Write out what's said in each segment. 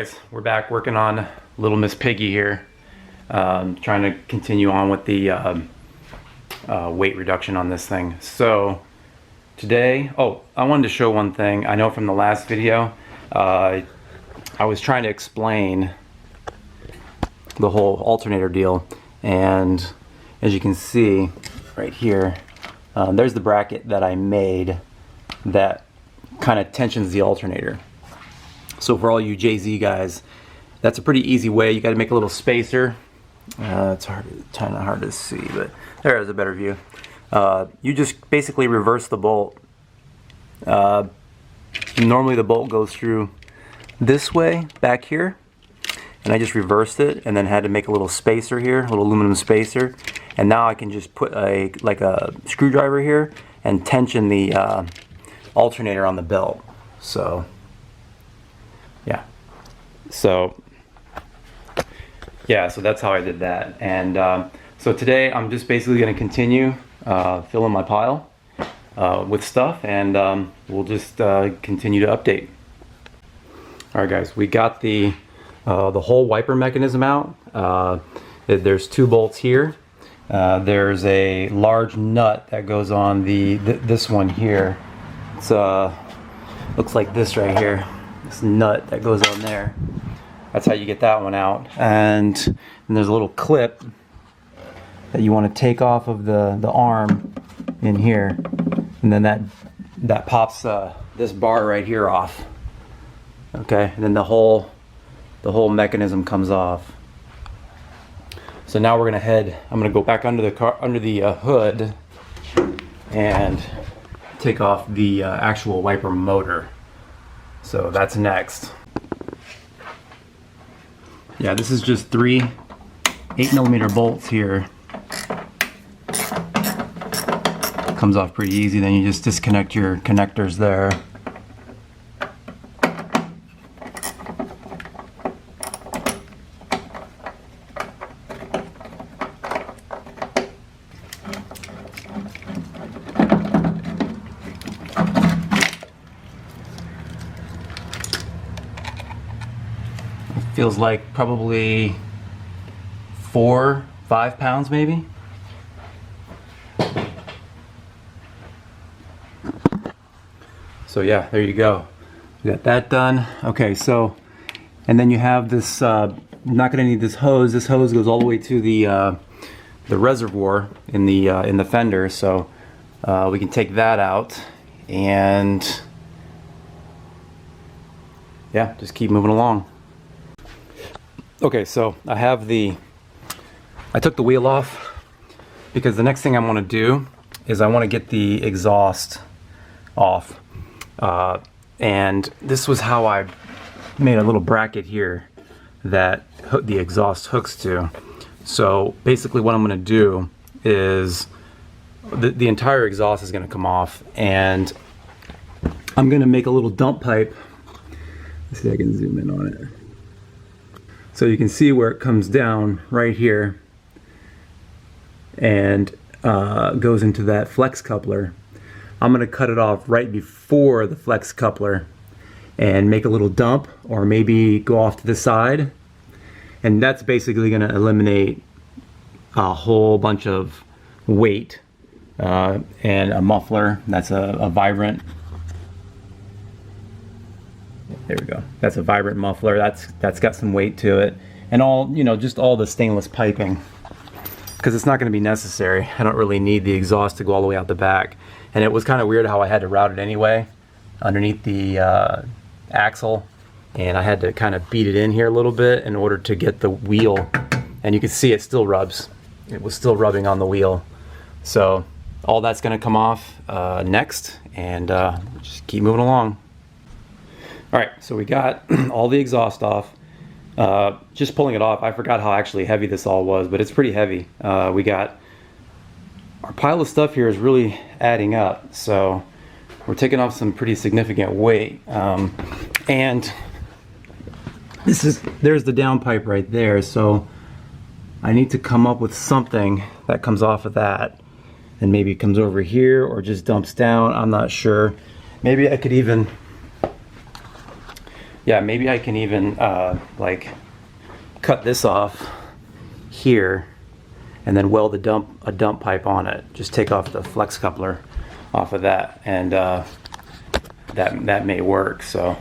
guys, we're back working on Little Miss Piggy here. Trying to continue on with the weight reduction on this thing. So today, I wanted to show one thing. I know from the last video, I was trying to explain the whole alternator deal, and as you can see right here, there's the bracket that I made that kind of tensions the alternator. So for all you JZ guys, that's a pretty easy way. You got to make a little spacer. It's kind of hard to see, but there's a better view. You just basically reverse the bolt. Normally the bolt goes through this way back here, and I just reversed it and then had to make a little spacer here, a little aluminum spacer, and now I can just put a screwdriver here and tension the alternator on the belt. So yeah, so that's how I did that. And so today I'm just basically going to continue filling my pile with stuff, and we'll just continue to update. All right guys, we got the whole wiper mechanism out. There's two bolts here. There's a large nut that goes on this one here. It's looks like this right here. This nut that goes on there. That's how you get that one out. And there's a little clip that you want to take off of the arm in here, and then that pops this bar right here off. Okay, and then the whole mechanism comes off. So now we're I'm gonna go back under the hood and take off the actual wiper motor. So that's next. Yeah, this is just 3 8mm bolts here. Comes off pretty easy. Then you just disconnect your connectors there. Feels like probably 4-5 pounds maybe. So yeah, there you go. We got that done. Okay, so and then you have this. Not going to need this hose. This hose goes all the way to the reservoir in the fender. So we can take that out and yeah, just keep moving along. Okay, so I took the wheel off because the next thing I want to do is I want to get the exhaust off. And this was how I made a little bracket here that the exhaust hooks to. So basically what I'm going to do is the entire exhaust is going to come off, and I'm going to make a little dump pipe. Let's see if I can zoom in on it. So you can see where it comes down right here and goes into that flex coupler. I'm going to cut it off right before the flex coupler and make a little dump, or maybe go off to the side. And that's basically going to eliminate a whole bunch of weight and a muffler. That's a vibrant. There we go. That's a vibrant muffler. That's got some weight to it, and just all the stainless piping, because it's not going to be necessary. I don't really need the exhaust to go all the way out the back. And it was kind of weird how I had to route it anyway underneath the axle, and I had to kind of beat it in here a little bit in order to get the wheel. And you can see it still rubs. It was still rubbing on the wheel. So all that's going to come off next, and just keep moving along. Alright, so we got all the exhaust off. Just pulling it off, I forgot how actually heavy this all was, but it's pretty heavy. We got our pile of stuff here is really adding up, so we're taking off some pretty significant weight. And there's the downpipe right there, so I need to come up with something that comes off of that, and maybe it comes over here or just dumps down. I'm not sure. Maybe I could even yeah, maybe I can even like cut this off here and then weld a dump pipe on it. Just take off the flex coupler off of that, and that may work. So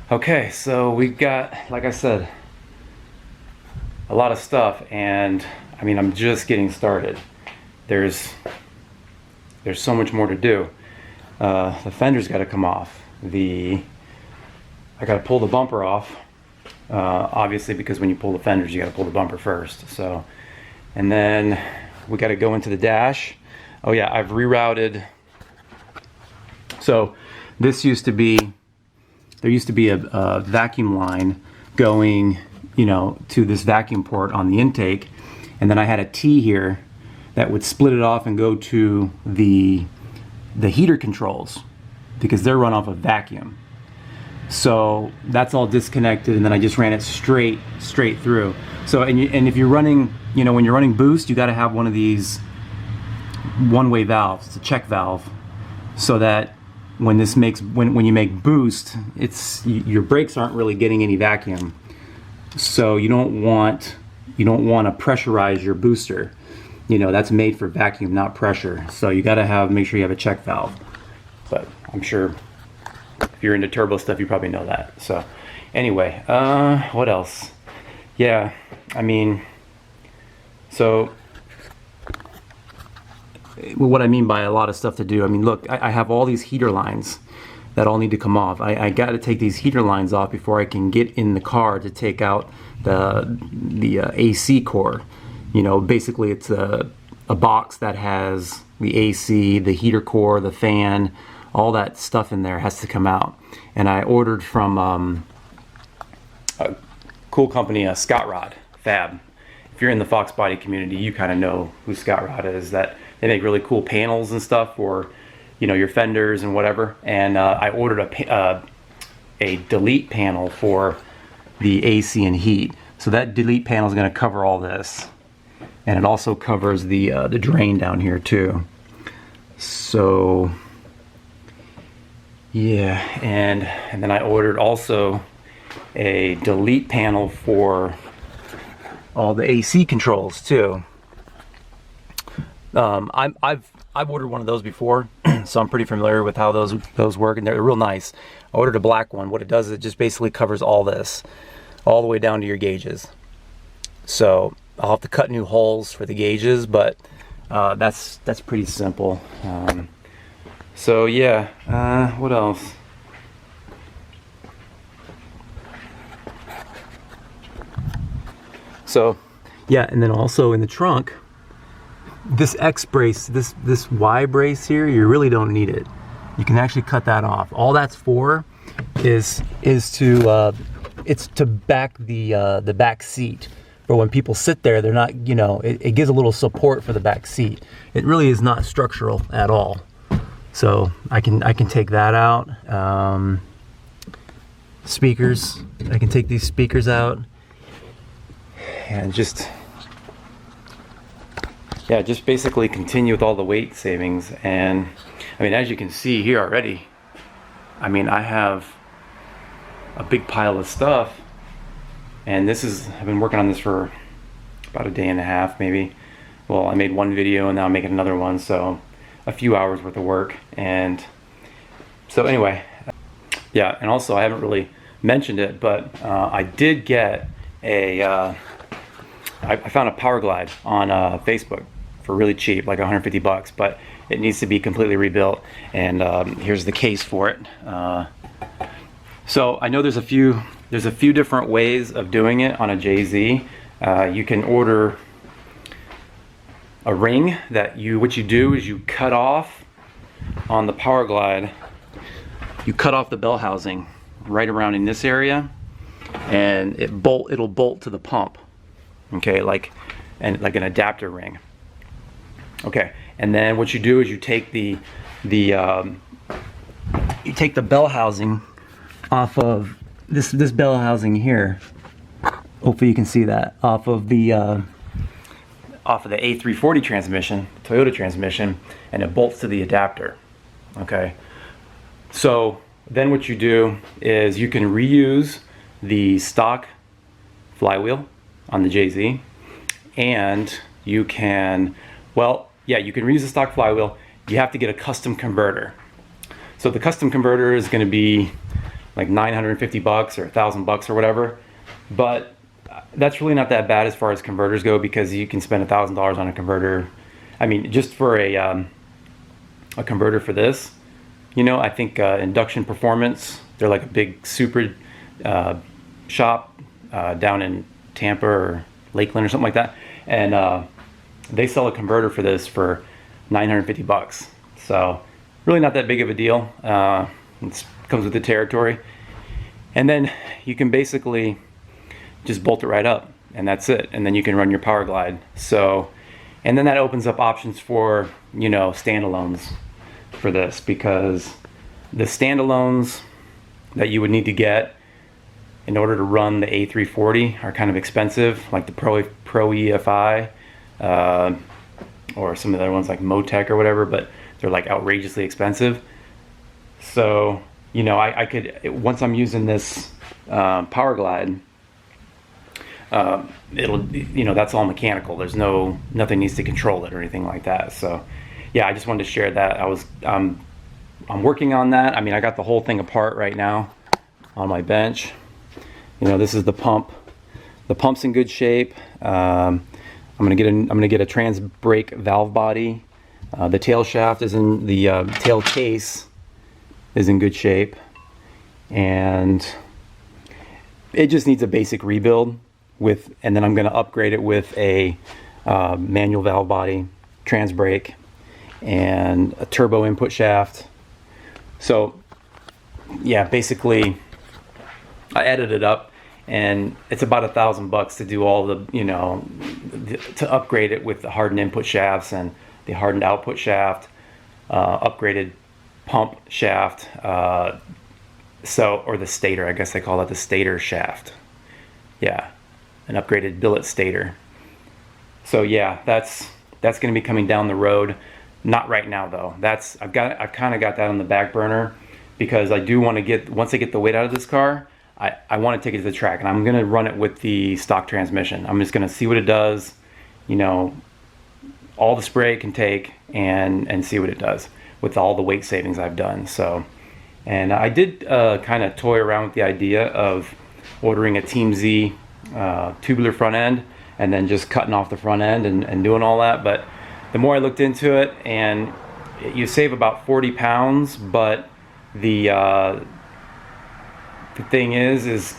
okay, so we've got, like I said, a lot of stuff, and I mean, I'm just getting started. There's so much more to do. The fender's got to come off. I got to pull the bumper off, obviously, because when you pull the fenders, you got to pull the bumper first. So, and then we got to go into the dash. Oh yeah, I've rerouted. So this used to be, there used to be a vacuum line going, you know, to this vacuum port on the intake, and then I had a T here that would split it off and go to the heater controls, because they're run off of vacuum. So that's all disconnected, and then I just ran it straight through. So and if you're running, you know, when you're running boost, you got to have one of these one-way valves. It's a check valve, so that when you make boost, your brakes aren't really getting any vacuum. So you don't want to pressurize your booster. You know, that's made for vacuum, not pressure. So you got to make sure you have a check valve. But I'm sure if you're into turbo stuff, you probably know that. So anyway, what else? Yeah, I mean, so what I mean by a lot of stuff to do, I mean, look, I have all these heater lines that all need to come off. I got to take these heater lines off before I can get in the car to take out the AC core. You know, basically it's a box that has the AC, the heater core, the fan, all that stuff in there has to come out. And I ordered from a cool company, Scott Rod Fab. If you're in the Foxbody community, you kind of know who Scott Rod is. That they make really cool panels and stuff for, you know, your fenders and whatever. And I ordered a delete panel for the AC and heat. So that delete panel is going to cover all this. And it also covers the drain down here too. So yeah, and then I ordered also a delete panel for all the AC controls too. I've ordered one of those before, so I'm pretty familiar with how those work, and they're real nice. I ordered a black one. What it does is it just basically covers all this, all the way down to your gauges. So I'll have to cut new holes for the gauges, but that's pretty simple. So yeah, what else? So yeah, and then also in the trunk, this X brace, this Y brace here, you really don't need it. You can actually cut that off. All that's for is to it's to back the back seat. For when people sit there, they're not, you know, it gives a little support for the back seat. It really is not structural at all. So I can take that out. Speakers, I can take these speakers out, and just basically continue with all the weight savings. And I mean, as you can see here already, I mean, I have a big pile of stuff. And I've been working on this for about a day and a half, maybe. Well, I made one video and now I'm making another one, so a few hours worth of work. And so anyway, yeah, and also I haven't really mentioned it, but I did get I found a Powerglide on Facebook for really cheap, like 150 bucks, but it needs to be completely rebuilt. And here's the case for it. So I know there's a few different ways of doing it on a JZ. You can order a ring that what you do is you cut off on the Powerglide, you cut off the bell housing right around in this area, and it'll bolt to the pump. Okay, like an adapter ring. Okay, and then what you do is you take the bell housing off of this bell housing here. Hopefully you can see that off of the A340 transmission, Toyota transmission, and it bolts to the adapter. Okay, so then what you do is you can reuse the stock flywheel on the JZ, and you can, well, yeah, you can reuse the stock flywheel. You have to get a custom converter. So the custom converter is going to be like 950 bucks or 1,000 bucks or whatever, but that's really not that bad as far as converters go, because you can spend $1,000 on a converter. I mean, just for a converter for this, you know, I think Induction Performance, they're like a big super shop down in Tampa or Lakeland or something like that, and they sell a converter for this for 950 bucks. So really not that big of a deal. It comes with the territory, and then you can basically just bolt it right up, and that's it. And then you can run your Powerglide. So, and then that opens up options for, you know, standalones for this, because the standalones that you would need to get in order to run the A340 are kind of expensive, like the Pro EFI or some of the other ones like Motec or whatever, but they're like outrageously expensive. So, you know, I could, once I'm using this Powerglide, it'll, you know, that's all mechanical. There's nothing needs to control it or anything like that. So yeah, I just wanted to share that. I'm working on that. I mean, I got the whole thing apart right now on my bench. You know, this is the pump. The pump's in good shape. I'm gonna get a trans brake valve body. The tail shaft is in the tail case is in good shape, and it just needs a basic rebuild with, and then I'm going to upgrade it with a manual valve body, trans brake, and a turbo input shaft. So yeah, basically I added it up, and it's about $1,000 to do all the, you know, to upgrade it with the hardened input shafts and the hardened output shaft, upgraded pump shaft, or the stator, I guess they call it the stator shaft. Yeah, an upgraded billet stator. So yeah, that's going to be coming down the road. Not right now though. I've kind of got that on the back burner, because I do want to get, once I get the weight out of this car, I want to take it to the track, and I'm going to run it with the stock transmission. I'm just going to see what it does, you know, all the spray it can take, and see what it does with all the weight savings I've done. So, and I did kind of toy around with the idea of ordering a Team Z tubular front end, and then just cutting off the front end and doing all that. But the more I looked into it, and you save about 40 pounds, but the thing is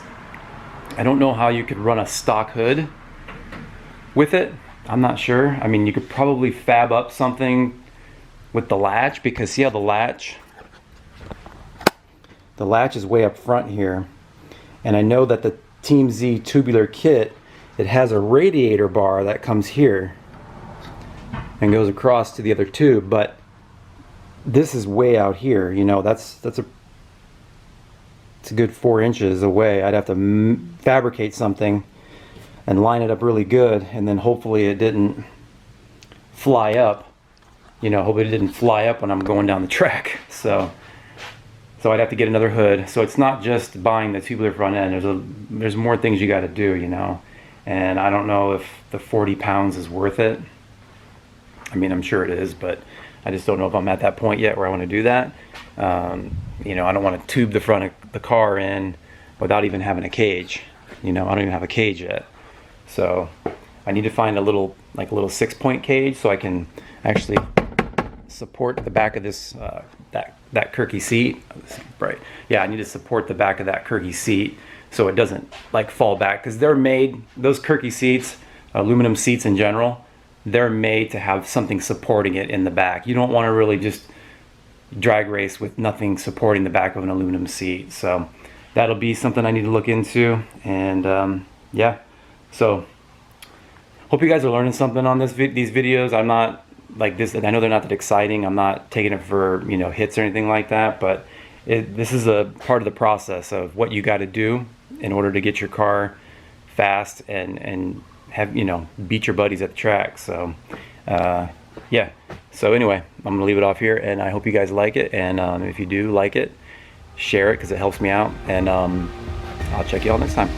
I don't know how you could run a stock hood with it. I'm not sure. I mean, you could probably fab up something with the latch, because see how the latch is way up front here, and I know that the Team Z tubular kit, it has a radiator bar that comes here and goes across to the other tube, but this is way out here, you know, it's a good 4 inches away. I'd have to fabricate something and line it up really good, and then hopefully it didn't fly up. You know, hope it didn't fly up when I'm going down the track. So I'd have to get another hood. So it's not just buying the tubular front end. There's more things you got to do, you know. And I don't know if the 40 pounds is worth it. I mean, I'm sure it is, but I just don't know if I'm at that point yet where I want to do that. You know, I don't want to tube the front of the car in without even having a cage. You know, I don't even have a cage yet. So I need to find a little 6-point cage so I can actually support the back of this that Kirky seat. Right. Yeah, I need to support the back of that Kirky seat so it doesn't like fall back, because they're made, those Kirky seats, aluminum seats in general, they're made to have something supporting it in the back. You don't want to really just drag race with nothing supporting the back of an aluminum seat. So that'll be something I need to look into. And yeah, so hope you guys are learning something on these videos. I'm not like this, I know they're not that exciting. I'm not taking it for, you know, hits or anything like that, but this is a part of the process of what you got to do in order to get your car fast and have, you know, beat your buddies at the track. So yeah, so anyway, I'm gonna leave it off here, and I hope you guys like it, and if you do like it, share it because it helps me out, and I'll check you all next time.